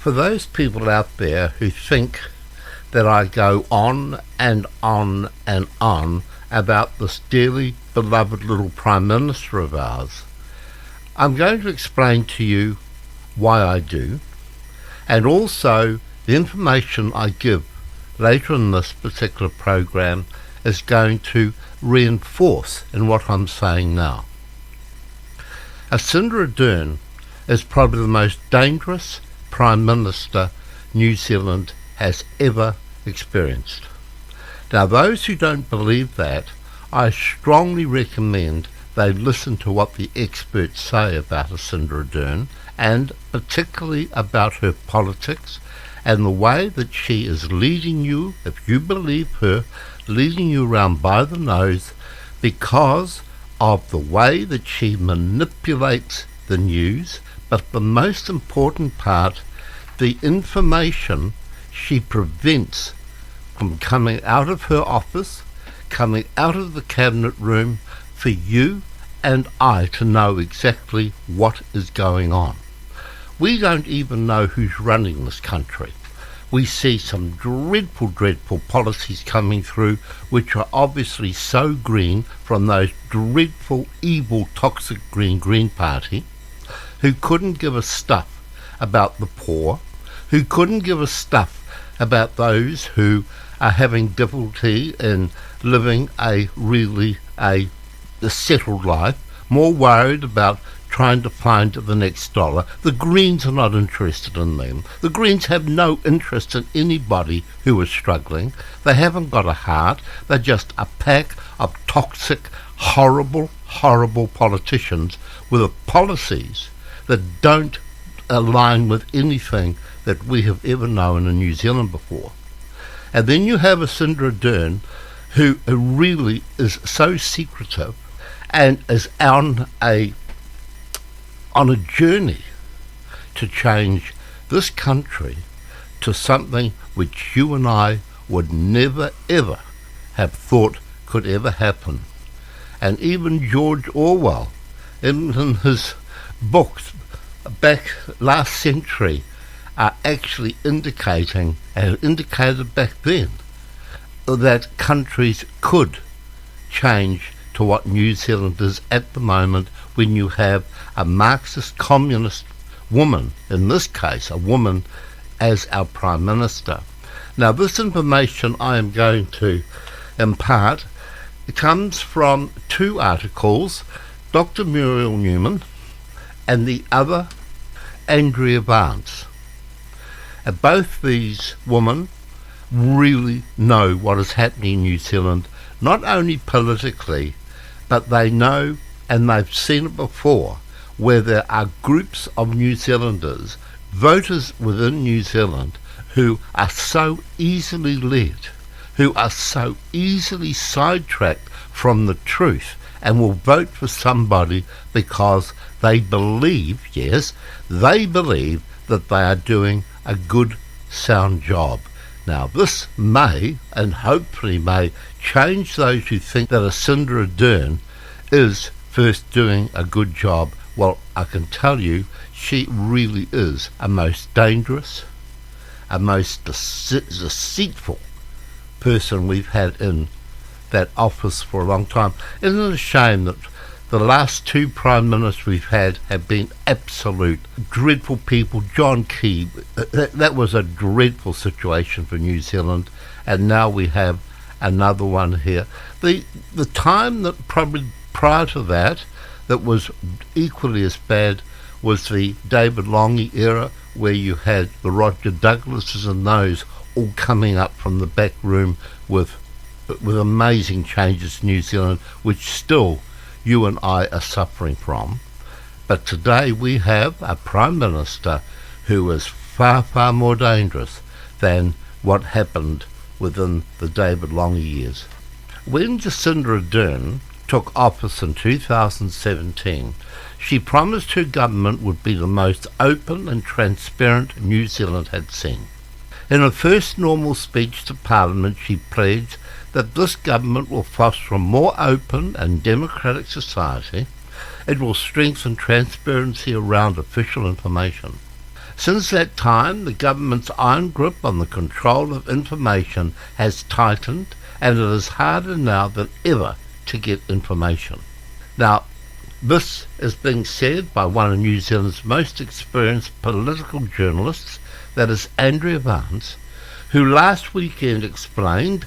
For those people out there who think that I go on and on and on about this dearly beloved little Prime Minister of ours, I'm going to explain to you why I do, and also the information I give later in this particular program is going to reinforce in what I'm saying now. Jacinda Ardern is probably the most dangerous Prime Minister New Zealand has ever experienced. Now, those who don't believe that, I strongly recommend they listen to what the experts say about Jacinda Ardern, and particularly about her politics and the way that she is leading you, if you believe her, leading you around by the nose because of the way that she manipulates the news, but the most important part, the information she prevents from coming out of her office, coming out of the cabinet room for you and I to know exactly what is going on. We don't even know who's running this country. We see some dreadful policies coming through which are obviously so green from those dreadful, evil, toxic Green Party, who couldn't give a stuff about the poor, who couldn't give a stuff about those who are having difficulty in living a settled life, more worried about trying to find the next dollar. The Greens are not interested in them. The Greens have no interest in anybody who is struggling. They haven't got a heart. They're just a pack of toxic, horrible politicians with policies that don't align with anything that we have ever known in New Zealand before. And then you have Jacinda Ardern, who really is so secretive and is on a journey to change this country to something which you and I would never ever have thought could ever happen. And even George Orwell, in his books back last century, are actually indicating, and indicated back then, that countries could change to what New Zealand is at the moment, when you have a Marxist communist woman, in this case a woman, as our Prime Minister. Now, this information I am going to impart, it comes from two articles, Dr. Muriel Newman and the other Andrea Vance. And both these women really know what is happening in New Zealand, not only politically, but they know, and they've seen it before, where there are groups of New Zealanders, voters within New Zealand, who are so easily led, who are so easily sidetracked from the truth, and will vote for somebody because they believe, yes, they believe that they are doing a good, sound job. Now, this may, and hopefully may, change those who think that Jacinda Ardern is first doing a good job. Well, I can tell you, she really is a most dangerous, a most deceitful person we've had in that office for a long time. Isn't it a shame that the last two Prime Ministers we've had have been absolute dreadful people? John Key, that was a dreadful situation for New Zealand, and now we have another one here. The time that probably prior to that was equally as bad was the David Lange era, where you had the Roger Douglases and those all coming up from the back room with amazing changes in New Zealand, which still you and I are suffering from. But today we have a Prime Minister who is far more dangerous than what happened within the David Lange years. When Jacinda Ardern took office in 2017, she promised her government would be the most open and transparent New Zealand had seen. In her first normal speech to Parliament, she pledged that this government will foster a more open and democratic society. It will strengthen transparency around official information. Since that time, the government's iron grip on the control of information has tightened, and it is harder now than ever to get information. Now, this is being said by one of New Zealand's most experienced political journalists, that is Andrea Barnes, who last weekend explained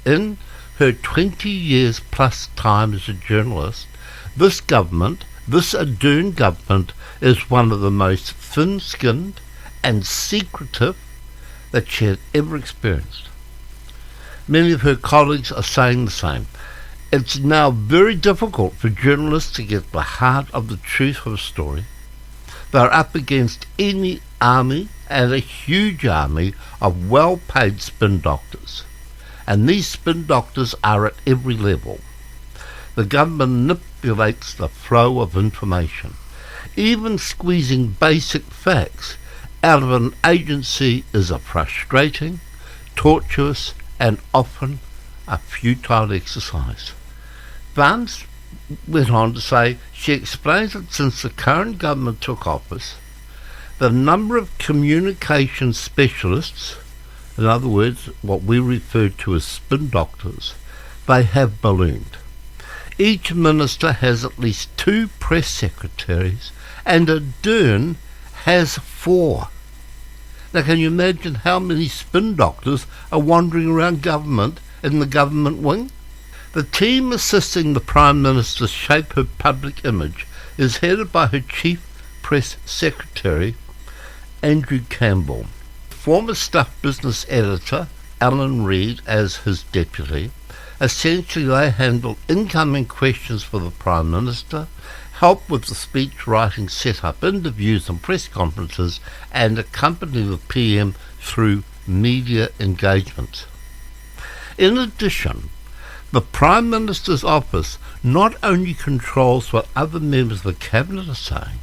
in her 20 years plus time as a journalist, this government, this Ardern government, is one of the most thin-skinned and secretive that she had ever experienced. Many of her colleagues are saying the same. It's now very difficult for journalists to get the heart of the truth of a story. They're up against any army, and a huge army of well-paid spin doctors. And these spin doctors are at every level. The government manipulates the flow of information, even squeezing basic facts out of an agency is a frustrating, tortuous, and often a futile exercise. Barnes went on to say she explains that since the current government took office, the number of communication specialists, in other words, what we refer to as spin doctors, they have ballooned. Each minister has at least 2 press secretaries, and Ardern has 4. Now, can you imagine how many spin doctors are wandering around government in the government wing? The team assisting the Prime Minister shape her public image is headed by her Chief Press Secretary, Andrew Campbell. Former Stuff Business editor Alan Reid as his deputy. Essentially, they handle incoming questions for the Prime Minister, help with the speech writing, set up interviews and press conferences, and accompany the PM through media engagement. In addition, the Prime Minister's office not only controls what other members of the Cabinet are saying,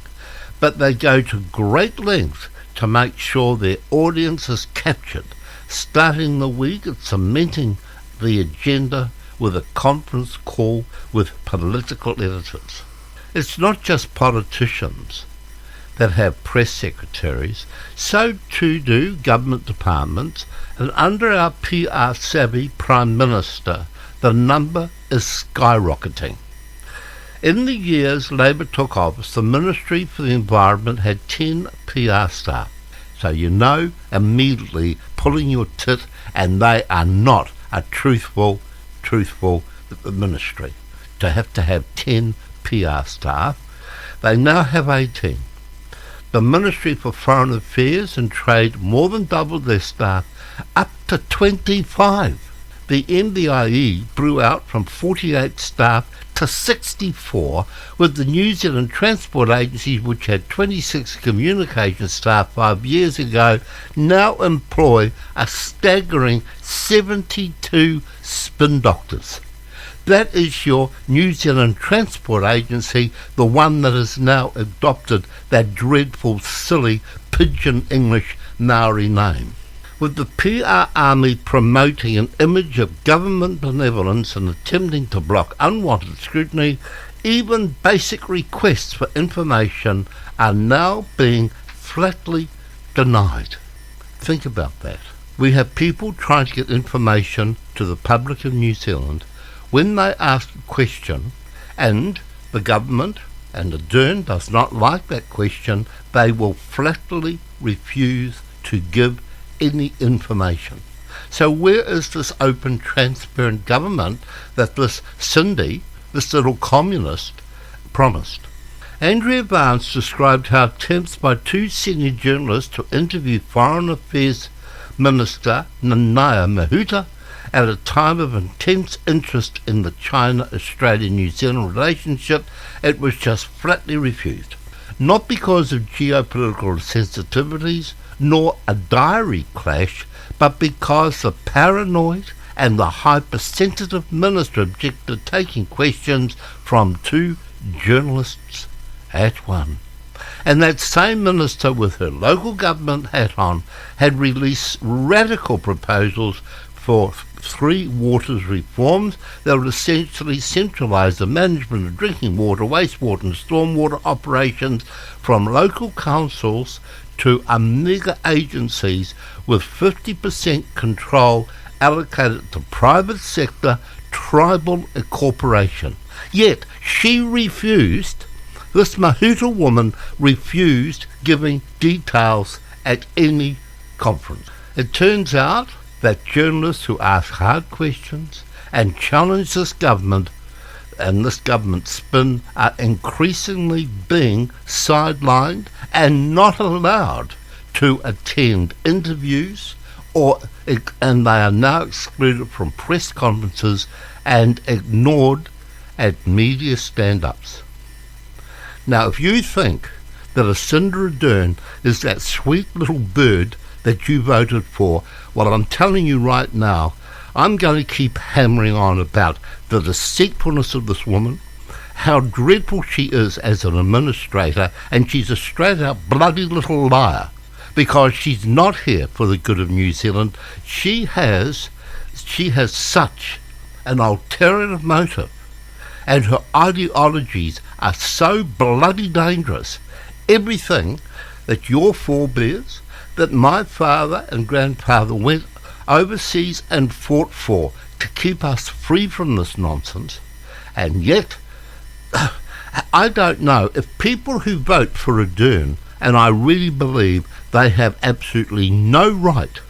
but they go to great lengths to make sure their audience is captured, starting the week at cementing the agenda with a conference call with political editors. It's not just politicians that have press secretaries, so too do government departments, and under our PR-savvy Prime Minister, the number is skyrocketing. In the years Labour took office, the Ministry for the Environment had 10 PR staff. So you know immediately pulling your tit, and they are not a truthful ministry to have 10 PR staff. They now have 18. The Ministry for Foreign Affairs and Trade more than doubled their staff, up to 25. The MBIE grew out from 48 staff to 64, with the New Zealand Transport Agency, which had 26 communication staff 5 years ago, now employ a staggering 72 spin doctors. That is your New Zealand Transport Agency, the one that has now adopted that dreadful, silly, pidgin English Maori name. With the PR army promoting an image of government benevolence and attempting to block unwanted scrutiny, even basic requests for information are now being flatly denied. Think about that. We have people trying to get information to the public of New Zealand. When they ask a question, and the government and Ardern does not like that question, they will flatly refuse to give any information. So where is this open, transparent government that this Cindy, this little communist, promised? Andrea Barnes described how attempts by 2 senior journalists to interview Foreign Affairs Minister Nanaia Mahuta at a time of intense interest in the China-Australia-New Zealand relationship, it was just flatly refused. Not because of geopolitical sensitivities, nor a diary clash, but because the paranoid and the hypersensitive minister objected to taking questions from 2 journalists at one. And that same minister, with her local government hat on, had released radical proposals for three waters reforms that would essentially centralise the management of drinking water, wastewater and stormwater operations from local councils to mega agencies with 50% control allocated to private sector tribal corporation. Yet she refused, this Mahuta woman refused giving details at any conference. It turns out that journalists who ask hard questions and challenge this government and this government spin are increasingly being sidelined and not allowed to attend interviews, and they are now excluded from press conferences and ignored at media stand-ups. Now, if you think that Jacinda Ardern is that sweet little bird that you voted for, well, I'm telling you right now, I'm going to keep hammering on about the deceitfulness of this woman, how dreadful she is as an administrator, and she's a straight-out bloody little liar, because she's not here for the good of New Zealand. She has such an alternative motive, and her ideologies are so bloody dangerous. Everything that your forebears, that my father and grandfather went overseas and fought for to keep us free from this nonsense, and yet I don't know if people who vote for Ardern, and I really believe they have absolutely no right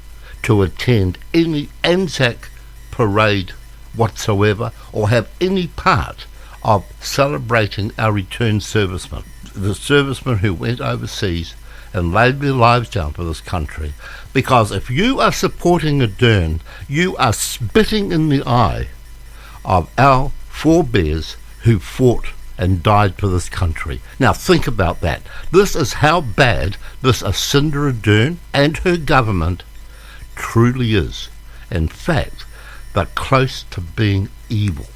to attend any Anzac parade whatsoever or have any part of celebrating our returned servicemen, the servicemen who went overseas and laid their lives down for this country. Because if you are supporting Ardern, you are spitting in the eye of our forebears who fought and died for this country. Now think about that. This is how bad this Jacinda Ardern and her government truly is. In fact, they're close to being evil.